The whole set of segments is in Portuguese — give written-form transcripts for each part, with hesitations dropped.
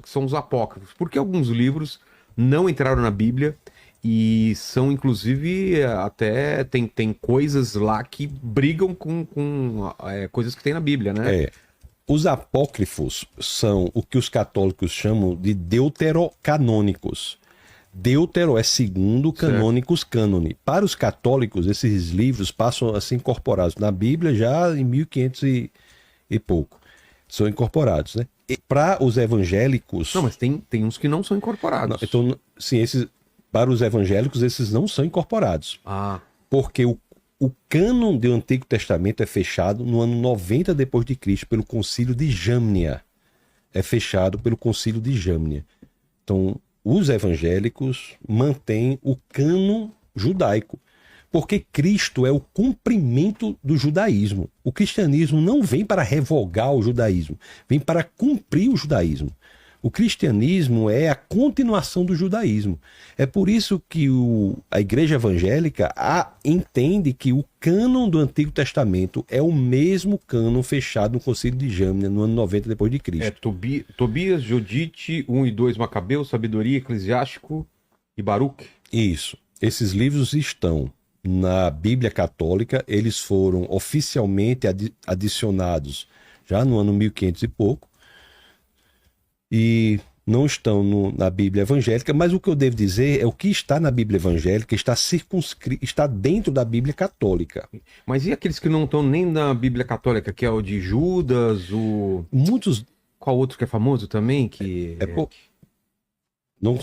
são os apócrifos, porque alguns livros não entraram na Bíblia e são, inclusive, até tem coisas lá que brigam com coisas que tem na Bíblia, né? Os apócrifos são o que os católicos chamam de deuterocanônicos. Deutero é segundo, canônicos, cânone. Para os católicos, esses livros passam a ser incorporados na Bíblia já em 1500 e pouco. São incorporados, né? Para os evangélicos... Não, mas tem uns que não são incorporados. Não, então, sim, para os evangélicos, esses não são incorporados. Porque o cânon do Antigo Testamento é fechado no ano 90 depois de Cristo pelo Concílio de Jamnia. É fechado pelo Concílio de Jamnia. Então, os evangélicos mantêm o cânon judaico. Porque Cristo é o cumprimento do judaísmo. O cristianismo não vem para revogar o judaísmo, vem para cumprir o judaísmo. O cristianismo é a continuação do judaísmo. É por isso que a igreja evangélica entende que o cânon do Antigo Testamento é o mesmo cânon fechado no Concílio de Jamnia, no ano 90 depois de Cristo. Tobias, Judite, 1 e 2 Macabeus, Sabedoria, Eclesiástico e Baruque. Isso. Esses livros estão na Bíblia Católica, eles foram oficialmente adicionados já no ano 1500 e pouco, e não estão na Bíblia Evangélica, mas o que eu devo dizer é o que está na Bíblia Evangélica está dentro da Bíblia Católica. Mas e aqueles que não estão nem na Bíblia Católica, que é o de Judas, Muitos... Qual outro que é famoso também? Não,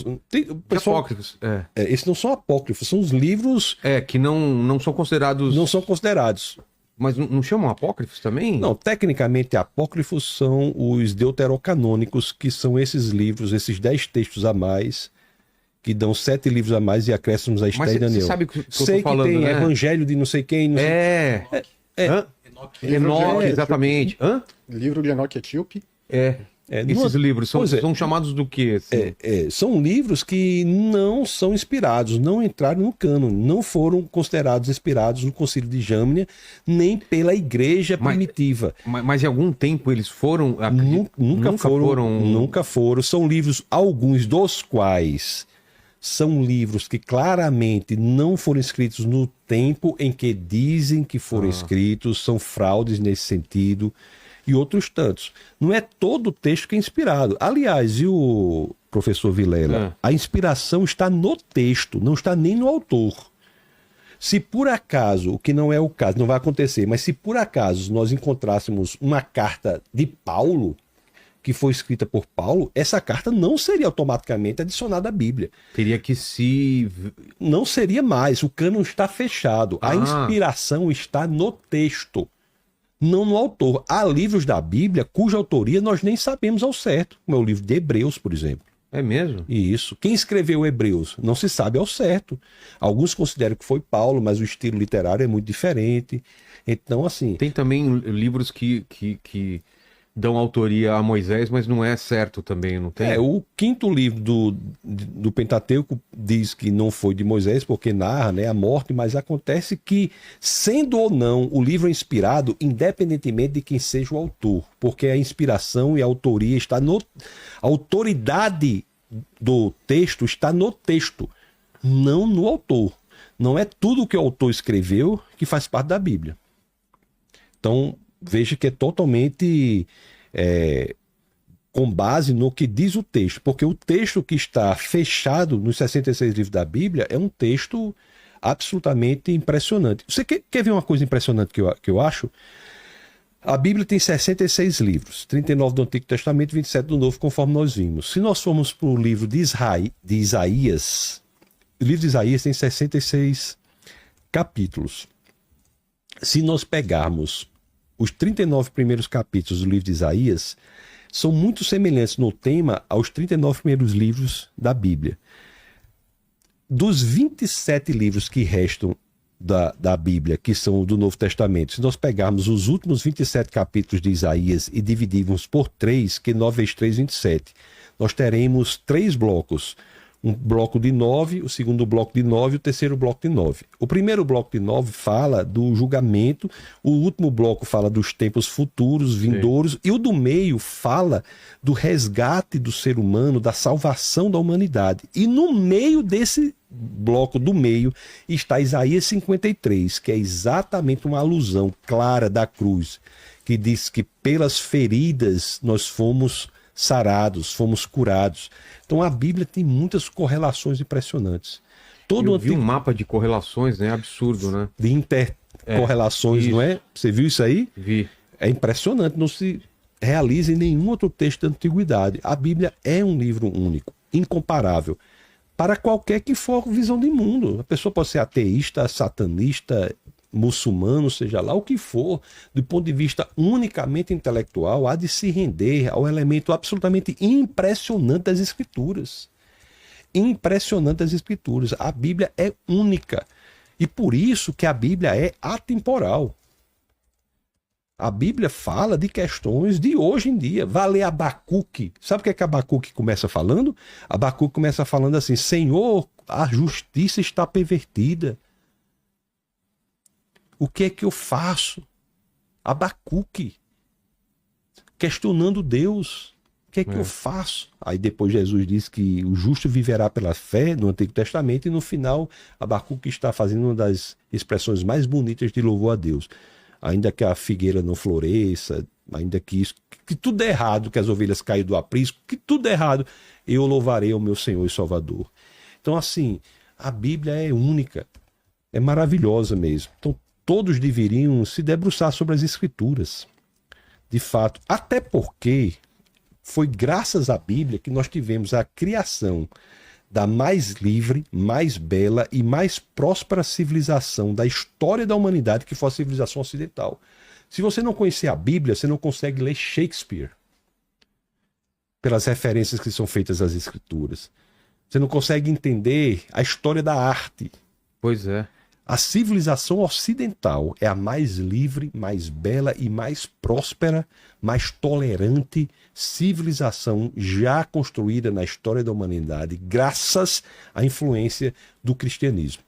pessoal, apócrifos. Esses não são apócrifos, são os livros... que não são considerados... Não são considerados. Mas não chamam apócrifos também? Não, tecnicamente apócrifos são os deuterocanônicos, que são esses livros, esses 10 textos a mais, que dão 7 livros a mais e acréscimos a Esther e Daniel. Você sabe o que eu sei tô falando, que tem né? Evangelho de não sei quem... Não sei... Enoque, exatamente. Livro de Enoque Etíope. Esses livros são chamados do quê? Assim? São livros que não são inspirados, não entraram no cânon, não foram considerados inspirados no Concílio de Jamnia, nem pela igreja primitiva. Mas em algum tempo eles foram? Nunca foram. São livros, alguns dos quais são livros que claramente não foram escritos no tempo em que dizem que foram escritos, são fraudes nesse sentido. E outros tantos. Não é todo o texto que é inspirado. Aliás, e o professor Vilela? A inspiração está no texto, não está nem no autor. Se por acaso, o que não é o caso, não vai acontecer, mas se por acaso nós encontrássemos uma carta de Paulo, que foi escrita por Paulo, essa carta não seria automaticamente adicionada à Bíblia. Teria que se... Não seria mais, o cânon está fechado. A inspiração está no texto, não no autor. Há livros da Bíblia cuja autoria nós nem sabemos ao certo, como é o livro de Hebreus, por exemplo. É mesmo? Isso. Quem escreveu Hebreus não se sabe ao certo. Alguns consideram que foi Paulo, mas o estilo literário é muito diferente. Então, assim... Tem também livros que dão autoria a Moisés, mas não é certo também, não tem? O quinto livro do Pentateuco diz que não foi de Moisés, porque narra, né, a morte, mas acontece que, sendo ou não o livro é inspirado, independentemente de quem seja o autor, porque a inspiração e a autoria está no... A autoridade do texto está no texto, não no autor. Não é tudo o que o autor escreveu que faz parte da Bíblia. Então, veja que é totalmente com base no que diz o texto, porque o texto que está fechado nos 66 livros da Bíblia é um texto absolutamente impressionante. Você quer ver uma coisa impressionante que eu acho? A Bíblia tem 66 livros, 39 do Antigo Testamento e 27 do Novo, conforme nós vimos. Se nós formos para o livro de Isaías, o livro de Isaías tem 66 capítulos. Se nós pegarmos os 39 primeiros capítulos do livro de Isaías, são muito semelhantes no tema aos 39 primeiros livros da Bíblia. Dos 27 livros que restam da Bíblia, que são do Novo Testamento, se nós pegarmos os últimos 27 capítulos de Isaías e dividirmos por 3, que 9 vezes 3, 27, nós teremos 3 blocos. Um bloco de 9, o segundo bloco de 9 e o terceiro bloco de 9. O primeiro bloco de 9 fala do julgamento, o último bloco fala dos tempos futuros, vindouros, e o do meio fala do resgate do ser humano, da salvação da humanidade. E no meio desse bloco do meio está Isaías 53, que é exatamente uma alusão clara da cruz, que diz que pelas feridas nós fomos sarados, fomos curados. Então a Bíblia tem muitas correlações impressionantes. Eu vi um mapa de correlações, né? Absurdo, né? De intercorrelações, não é? Você viu isso aí? Vi. É impressionante, não se realiza em nenhum outro texto da antiguidade. A Bíblia é um livro único, incomparável, para qualquer que for visão de mundo. A pessoa pode ser ateísta, satanista, muçulmano, seja lá o que for, do ponto de vista unicamente intelectual, há de se render ao elemento absolutamente impressionante das Escrituras. Impressionante das Escrituras. A Bíblia é única. E por isso que a Bíblia é atemporal. A Bíblia fala de questões de hoje em dia. Vai ler Abacuque. Sabe o que é que Abacuque começa falando? Abacuque começa falando assim: Senhor, a justiça está pervertida. O que é que eu faço? Abacuque, questionando Deus. O que é que eu faço? Aí depois Jesus diz que o justo viverá pela fé no Antigo Testamento, e no final Abacuque está fazendo uma das expressões mais bonitas de louvor a Deus. Ainda que a figueira não floresça, ainda que isso, que tudo é errado, que as ovelhas caem do aprisco, que tudo é errado, eu louvarei ao meu Senhor e Salvador. Então assim, a Bíblia é única, é maravilhosa mesmo. Então todos deveriam se debruçar sobre as Escrituras, de fato. Até porque foi graças à Bíblia que nós tivemos a criação da mais livre, mais bela e mais próspera civilização da história da humanidade, que foi a civilização ocidental. Se você não conhecer a Bíblia, você não consegue ler Shakespeare, pelas referências que são feitas às Escrituras. Você não consegue entender a história da arte. Pois é. A civilização ocidental é a mais livre, mais bela e mais próspera, mais tolerante civilização já construída na história da humanidade, graças à influência do cristianismo.